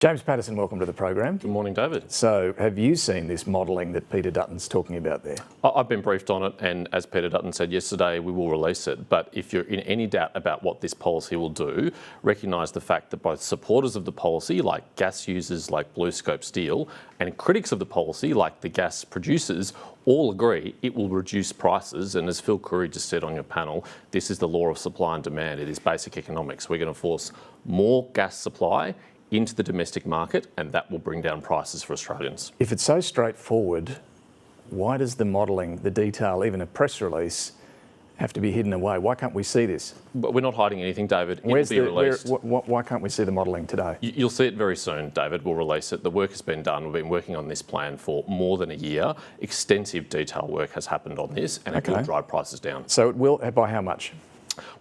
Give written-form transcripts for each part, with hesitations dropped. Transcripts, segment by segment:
James Paterson, welcome to the program. Good morning, David. So, have you seen this modelling that Peter Dutton's talking about there? I've been briefed on it, and as Peter Dutton said yesterday, we will release it. But if you're in any doubt about what this policy will do, recognise the fact that both supporters of the policy, like gas users like BlueScope Steel, and critics of the policy, like the gas producers, all agree it will reduce prices. And as Phil Curry just said on your panel, this is the law of supply and demand. It is basic economics. We're going to force more gas supply into the domestic market, and that will bring down prices for Australians. If it's so straightforward, why does the modelling, the detail, even a press release, have to be hidden away? Why can't we see this? But we're not hiding anything, David. It will be released. Why can't we see the modelling today? You'll see it very soon, David. We'll release it. The work has been done. We've been working on this plan for more than a year. Extensive detail work has happened on this, and it will drive prices down. So it will, by how much?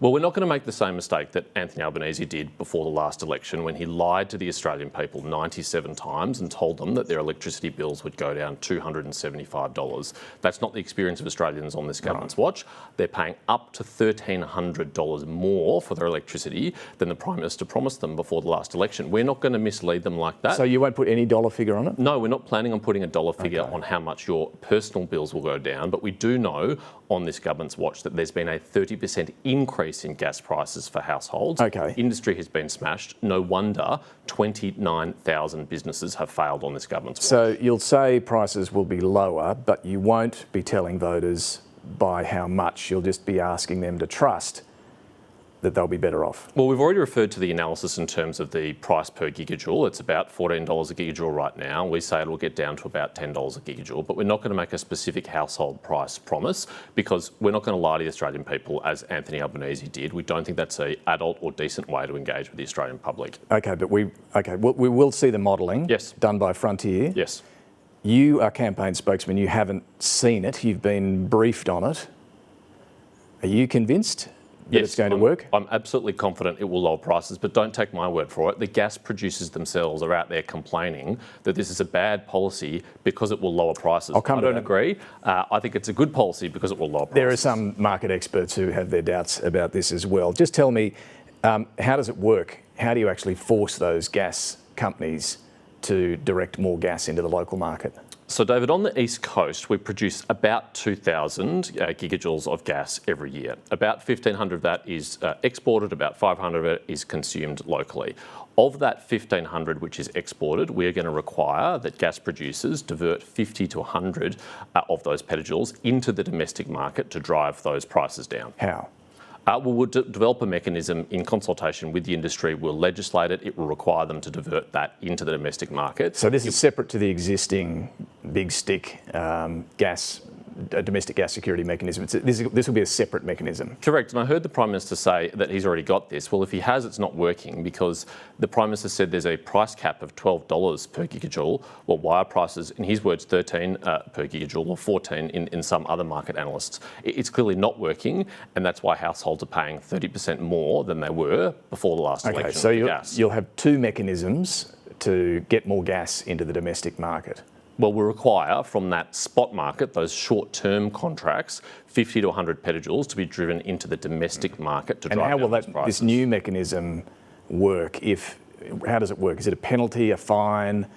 Well, we're not going to make the same mistake that Anthony Albanese did before the last election, when he lied to the Australian people 97 times and told them that their electricity bills would go down $275. That's not the experience of Australians on this government's watch. They're paying up to $1,300 more for their electricity than the Prime Minister promised them before the last election. We're not going to mislead them like that. So you won't put any dollar figure on it? No, we're not planning on putting a dollar figure on how much your personal bills will go down, but we do know on this government's watch that there's been a 30% increase in gas prices for households. Industry has been smashed. No wonder 29,000 businesses have failed on this government's watch. So you'll say prices will be lower, but you won't be telling voters by how much. You'll just be asking them to trust that they'll be better off. Well, we've already referred to the analysis in terms of the price per gigajoule. It's about $14 a gigajoule right now. We say it will get down to about $10 a gigajoule, but we're not going to make a specific household price promise, because we're not going to lie to the Australian people as Anthony Albanese did. We don't think that's an adult or decent way to engage with the Australian public. Okay, but we will see the modelling done by Frontier. Yes. You are campaign spokesman. You haven't seen it. You've been briefed on it. Are you convinced that it's going to work? I'm absolutely confident it will lower prices, but don't take my word for it. The gas producers themselves are out there complaining that this is a bad policy because it will lower prices. I don't agree. I think it's a good policy because it will lower prices. There are some market experts who have their doubts about this as well. Just tell me, how does it work? How do you actually force those gas companies to direct more gas into the local market? So, David, on the East Coast, we produce about 2,000 gigajoules of gas every year. About 1,500 of that is exported, about 500 of it is consumed locally. Of that 1,500 which is exported, we are going to require that gas producers divert 50 to 100 of those petajoules into the domestic market to drive those prices down. How? We'll develop a mechanism in consultation with the industry. We'll legislate it. It will require them to divert that into the domestic market. So this is separate to the existing big stick domestic gas security mechanism. This will be a separate mechanism. Correct. And I heard the Prime Minister say that he's already got this. Well, if he has, it's not working, because the Prime Minister said there's a price cap of $12 per gigajoule. Well, why are prices, in his words, 13 per gigajoule, or 14 in some other market analysts? It's clearly not working, and that's why households are paying 30% more than they were before the last election. So you'll have two mechanisms to get more gas into the domestic market. Well, we require from that spot market, those short-term contracts, 50 to 100 petajoules to be driven into the domestic market to drive down those prices. And how will this new mechanism work? How does it work? Is it a penalty, a fine?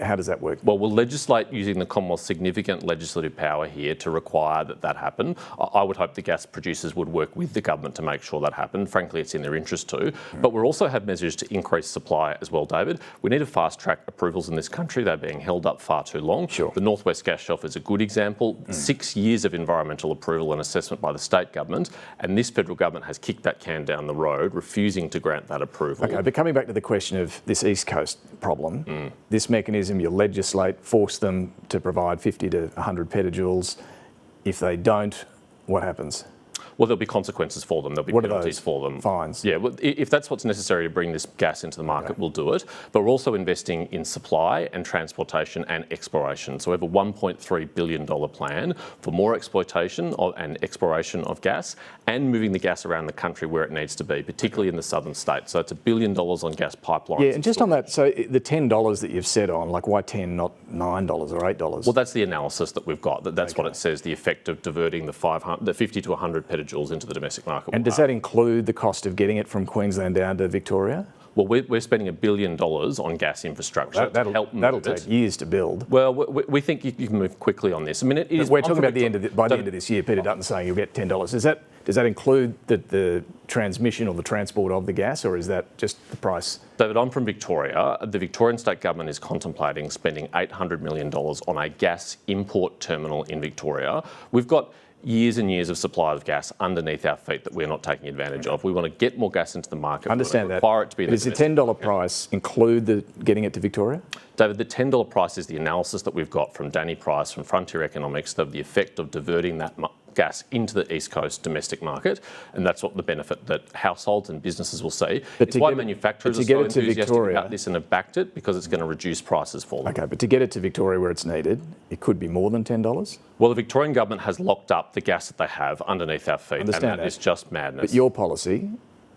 How does that work? Well, we'll legislate using the Commonwealth's significant legislative power here to require that happen. I would hope the gas producers would work with the government to make sure that happen. Frankly, it's in their interest too. But we'll also have measures to increase supply as well, David. We need to fast-track approvals in this country. They're being held up far too long. The North West Gas Shelf is a good example. 6 years of environmental approval and assessment by the state government, and this federal government has kicked that can down the road, refusing to grant that approval. Okay, but coming back to the question of this East Coast problem, this mechanism, you legislate, force them to provide 50 to 100 petajoules. If they don't, what happens? Well, there'll be consequences for them. There'll be penalties for them. Fines? Yeah, well, if that's what's necessary to bring this gas into the market, we'll do it. But we're also investing in supply and transportation and exploration. So we have a $1.3 billion plan for more exploitation and exploration of gas, and moving the gas around the country where it needs to be, particularly in the southern states. So it's $1 billion on gas pipelines. Yeah, and just on that, so the $10 that you've set on, like why 10, not $9 or $8? Well, that's the analysis that we've got. That's what it says, the effect of diverting the 50 to 100 petajoules into the domestic market. And does that include the cost of getting it from Queensland down to Victoria? Well, we're spending $1 billion on gas infrastructure to help move that'll take years to build. Well, we think you can move quickly on this. I mean, it is. We're talking about the end of this year. Peter Dutton's saying you'll get $10. Does that include the transmission or the transport of the gas, or is that just the price? David, I'm from Victoria. The Victorian state government is contemplating spending $800 million on a gas import terminal in Victoria. We've got years and years of supply of gas underneath our feet that we're not taking advantage of. We want to get more gas into the market. I understand that. Require it to be. Does the $10 price include getting it to Victoria? David, the $10 price is the analysis that we've got from Danny Price, from Frontier Economics, of the effect of diverting that gas into the East Coast domestic market, and that's what the benefit that households and businesses will see. It's why manufacturers are so enthusiastic about this and have backed it, because it's going to reduce prices for them. Okay, but to get it to Victoria where it's needed, it could be more than $10? Well, the Victorian government has locked up the gas that they have underneath our feet, and that is just madness. But your policy,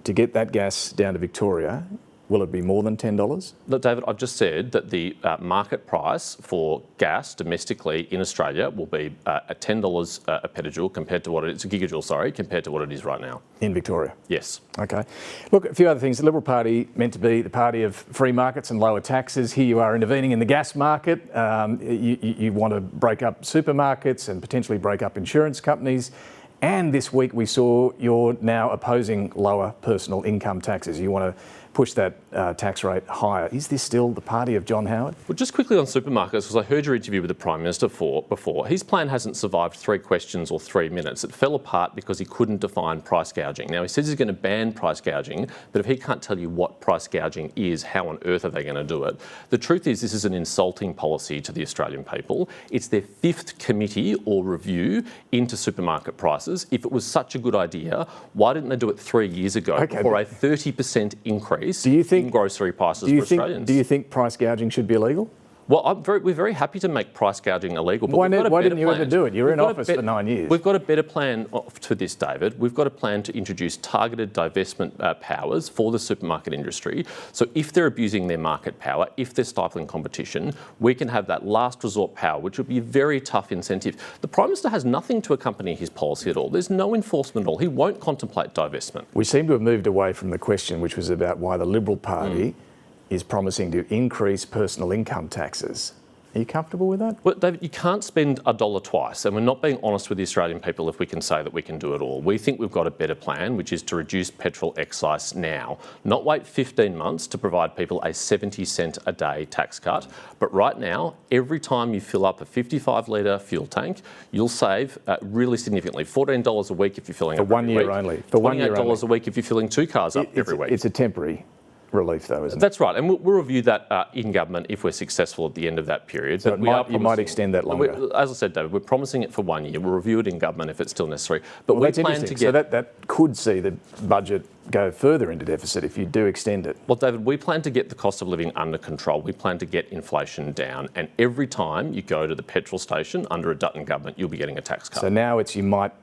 to get that gas down to Victoria, will it be more than $10? Look, David, I've just said that the market price for gas domestically in Australia will be at $10 a petajoule compared to what it is, a gigajoule, sorry, compared to what it is right now. In Victoria? Yes. Okay. Look, a few other things. The Liberal Party meant to be the party of free markets and lower taxes. Here you are intervening in the gas market. You want to break up supermarkets and potentially break up insurance companies. And this week we saw you're now opposing lower personal income taxes. You want to push that tax rate higher. Is this still the party of John Howard? Well, just quickly on supermarkets, because I heard your interview with the Prime Minister before. His plan hasn't survived 3 questions or 3 minutes. It fell apart because he couldn't define price gouging. Now, he says he's going to ban price gouging, but if he can't tell you what price gouging is, how on earth are they going to do it? The truth is, this is an insulting policy to the Australian people. It's their 5th committee or review into supermarket prices. If it was such a good idea, why didn't they do it 3 years ago for a 30% increase in grocery prices for Australians? Do you think price gouging should be illegal? Well, we're very happy to make price gouging illegal. But why didn't you ever do it? You were in office for 9 years. We've got a better plan to this, David. We've got a plan to introduce targeted divestment powers for the supermarket industry. So if they're abusing their market power, if they're stifling competition, we can have that last resort power, which would be a very tough incentive. The Prime Minister has nothing to accompany his policy at all. There's no enforcement at all. He won't contemplate divestment. We seem to have moved away from the question, which was about why the Liberal Party is promising to increase personal income taxes. Are you comfortable with that? Well, David, you can't spend $1 twice, and we're not being honest with the Australian people if we can say that we can do it all. We think we've got a better plan, which is to reduce petrol excise now, not wait 15 months to provide people a 70-cent a day tax cut. But right now, every time you fill up a 55-litre fuel tank, you'll save really significantly. $14 a week if you're filling up every week. For 1 year only. For 1 year only. $28 a week if you're filling 2 cars up every week. It's a temporary relief, though, isn't it? That's right, and we'll review that in government if we're successful at the end of that period. So you might extend that longer. As I said, David, we're promising it for 1 year. We'll review it in government if it's still necessary. But we plan to get. So that could see the budget go further into deficit if you do extend it. Well, David, we plan to get the cost of living under control. We plan to get inflation down, and every time you go to the petrol station under a Dutton government, you'll be getting a tax cut. So now you might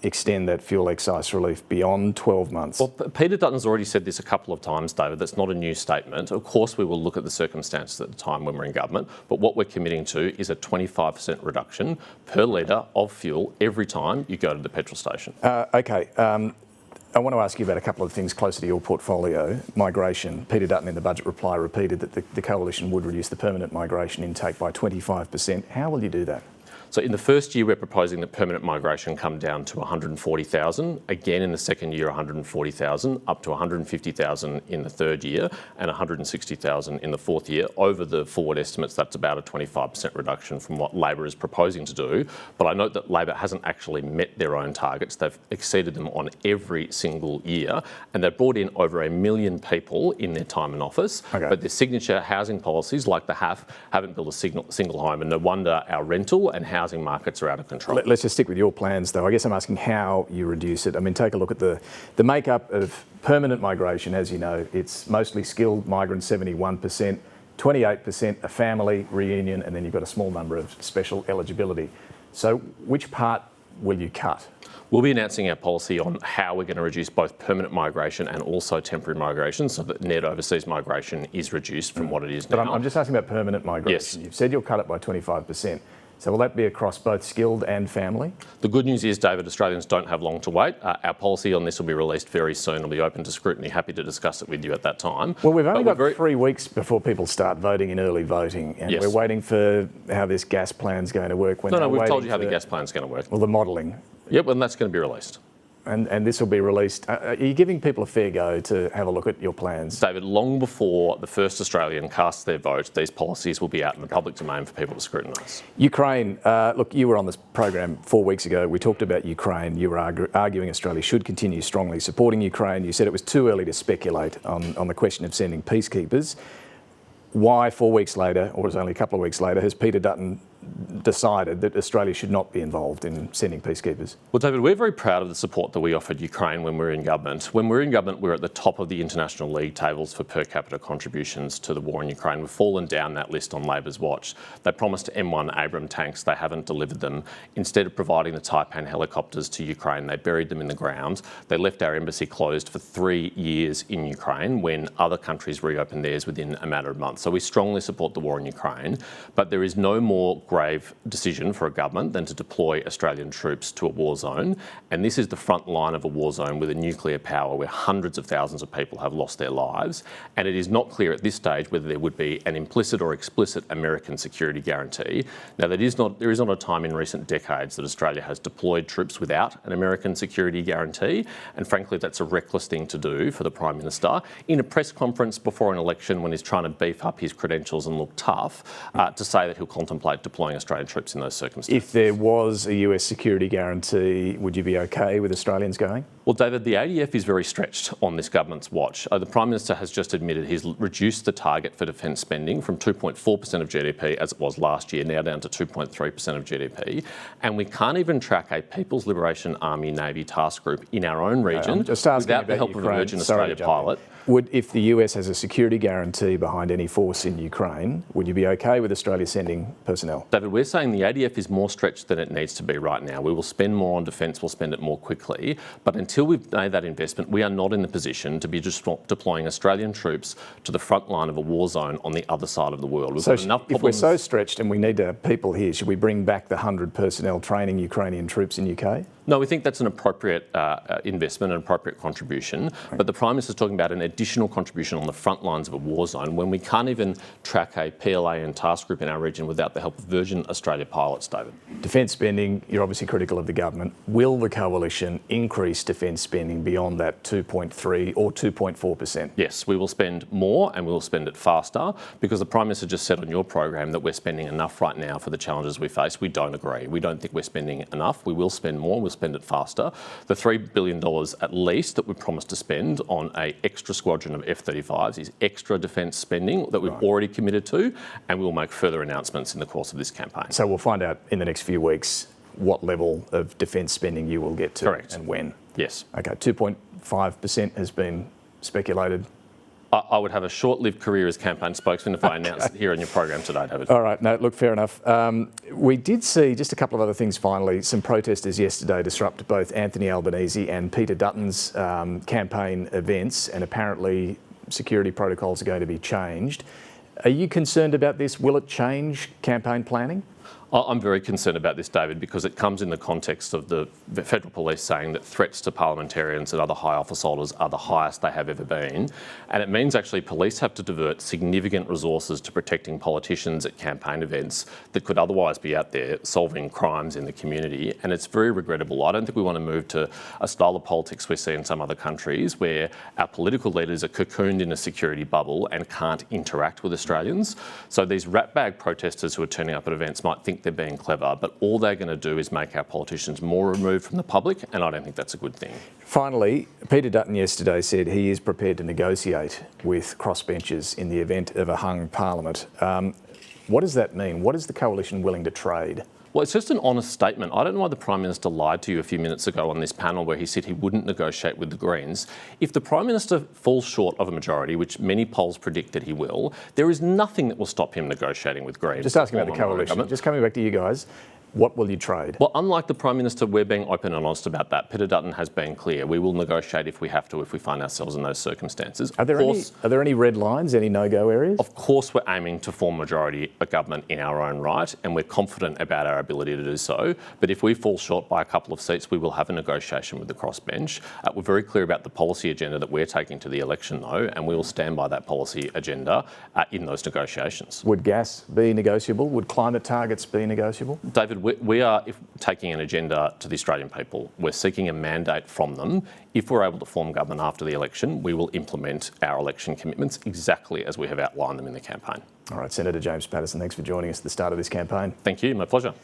extend that fuel excise relief beyond 12 months. Well, Peter Dutton's already said this a couple of times, David. That's not a new statement. Of course, we will look at the circumstances at the time when we're in government, but what we're committing to is a 25% reduction per litre of fuel every time you go to the petrol station. Okay. I want to ask you about a couple of things closer to your portfolio. Migration. Peter Dutton in the budget reply repeated that the coalition would reduce the permanent migration intake by 25%. How will you do that? So in the first year, we're proposing that permanent migration come down to 140,000. Again, in the second year, 140,000, up to 150,000 in the third year, and 160,000 in the fourth year. Over the forward estimates, that's about a 25% reduction from what Labor is proposing to do. But I note that Labor hasn't actually met their own targets. They've exceeded them on every single year, and they've brought in over 1 million people in their time in office. Okay. But their signature housing policies, like the HAF, haven't built a single home, and no wonder our rental and housing markets are out of control. Let's just stick with your plans, though. I guess I'm asking how you reduce it. I mean, take a look at the makeup of permanent migration. As you know, it's mostly skilled migrants, 71%, 28% a family reunion, and then you've got a small number of special eligibility. So which part will you cut? We'll be announcing our policy on how we're going to reduce both permanent migration and also temporary migration, so that net overseas migration is reduced from what it is now. But I'm just asking about permanent migration. Yes. You've said you'll cut it by 25%. So will that be across both skilled and family? The good news is, David, Australians don't have long to wait. Our policy on this will be released very soon. It'll be open to scrutiny. Happy to discuss it with you at that time. Well, we've only got 3 weeks before people start voting in early voting, and we're waiting for how this gas plan's going to work. No, we've told you how the gas plan's going to work. Well, the modelling. Yep, and that's going to be released. And this will be released. Are you giving people a fair go to have a look at your plans? David, long before the first Australian casts their vote, these policies will be out in the public domain for people to scrutinise. Ukraine, look, you were on this program 4 weeks ago. We talked about Ukraine. You were arguing Australia should continue strongly supporting Ukraine. You said it was too early to speculate on the question of sending peacekeepers. Why 4 weeks later, or was it only a couple of weeks later, has Peter Dutton decided that Australia should not be involved in sending peacekeepers? Well, David, we're very proud of the support that we offered Ukraine when we were in government. When we were in government, we were at the top of the international league tables for per capita contributions to the war in Ukraine. We've fallen down that list on Labor's watch. They promised M1 Abrams tanks. They haven't delivered them. Instead of providing the Taipan helicopters to Ukraine, they buried them in the ground. They left our embassy closed for 3 years in Ukraine when other countries reopened theirs within a matter of months. So we strongly support the war in Ukraine, but there is no more grave decision for a government than to deploy Australian troops to a war zone. And this is the front line of a war zone with a nuclear power where hundreds of thousands of people have lost their lives. And it is not clear at this stage whether there would be an implicit or explicit American security guarantee. Now, there is not a time in recent decades that Australia has deployed troops without an American security guarantee. And frankly, that's a reckless thing to do for the Prime Minister in a press conference before an election when he's trying to beef up his credentials and look tough, to say that he'll contemplate deploying Australian troops in those circumstances. If there was a US security guarantee, would you be okay with Australians going? Well, David, the ADF is very stretched on this government's watch. The Prime Minister has just admitted he's reduced the target for defence spending from 2.4% of GDP, as it was last year, now down to 2.3% of GDP. And we can't even track a People's Liberation Army Navy task group in our own region without the help of a Virgin Australia pilot. If the US has a security guarantee behind any force in Ukraine, would you be okay with Australia sending personnel? David, we're saying the ADF is more stretched than it needs to be right now. We will spend more on defence, we'll spend it more quickly. But until we've made that investment, we are not in the position to be just deploying Australian troops to the front line of a war zone on the other side of the world. We've got enough problems. If we're so stretched and we need to have people here, should we bring back the 100 personnel training Ukrainian troops in UK? No, we think that's an appropriate investment, an appropriate contribution. Right. But the Prime Minister's talking about an additional contribution on the front lines of a war zone when we can't even track a PLA and task group in our region without the help of Virgin Australia pilots, David. Defence spending, you're obviously critical of the government. Will the coalition increase defence spending beyond that 2.3 or 2.4%? Yes, we will spend more and we will spend it faster because the Prime Minister just said on your program that we're spending enough right now for the challenges we face. We don't agree. We don't think we're spending enough. We will spend more. We'll spend it faster. The $3 billion at least that we promised to spend on an extra squadron of F-35s is extra defence spending that we've already committed to, and we will make further announcements in the course of this campaign. So we'll find out in the next few weeks what level of defence spending you will get to. Correct. And when. Yes. Okay, 2.5% has been speculated. I would have a short-lived career as campaign spokesman if I announced it here on your program today, David. All right, no, look, fair enough. We did see, just a couple of other things finally, some protesters yesterday disrupt both Anthony Albanese and Peter Dutton's campaign events, and apparently security protocols are going to be changed. Are you concerned about this? Will it change campaign planning? I'm very concerned about this, David, because it comes in the context of the Federal Police saying that threats to parliamentarians and other high office holders are the highest they have ever been. And it means actually police have to divert significant resources to protecting politicians at campaign events that could otherwise be out there solving crimes in the community. And it's very regrettable. I don't think we want to move to a style of politics we see in some other countries where our political leaders are cocooned in a security bubble and can't interact with Australians. So these ratbag protesters who are turning up at events might think they're being clever, but all they're going to do is make our politicians more removed from the public, and I don't think that's a good thing. Finally, Peter Dutton yesterday said he is prepared to negotiate with crossbenchers in the event of a hung parliament. What does that mean? What is the coalition willing to trade? Well, it's just an honest statement. I don't know why the Prime Minister lied to you a few minutes ago on this panel where he said he wouldn't negotiate with the Greens. If the Prime Minister falls short of a majority, which many polls predict that he will, there is nothing that will stop him negotiating with Greens. Just asking about the coalition. Just coming back to you guys. what will you trade? Well, unlike the Prime Minister, we're being open and honest about that. Peter Dutton has been clear. We will negotiate if we have to, if we find ourselves in those circumstances. Are there any red lines, any no-go areas? Of course, we're aiming to form majority of government in our own right, and we're confident about our ability to do so. But if we fall short by a couple of seats, we will have a negotiation with the crossbench. We're very clear about the policy agenda that we're taking to the election, though, and we will stand by that policy agenda in those negotiations. Would gas be negotiable? Would climate targets be negotiable? David, we are taking an agenda to the Australian people. We're seeking a mandate from them. If we're able to form government after the election, we will implement our election commitments exactly as we have outlined them in the campaign. All right, Senator James Paterson, thanks for joining us at the start of this campaign. Thank you, my pleasure.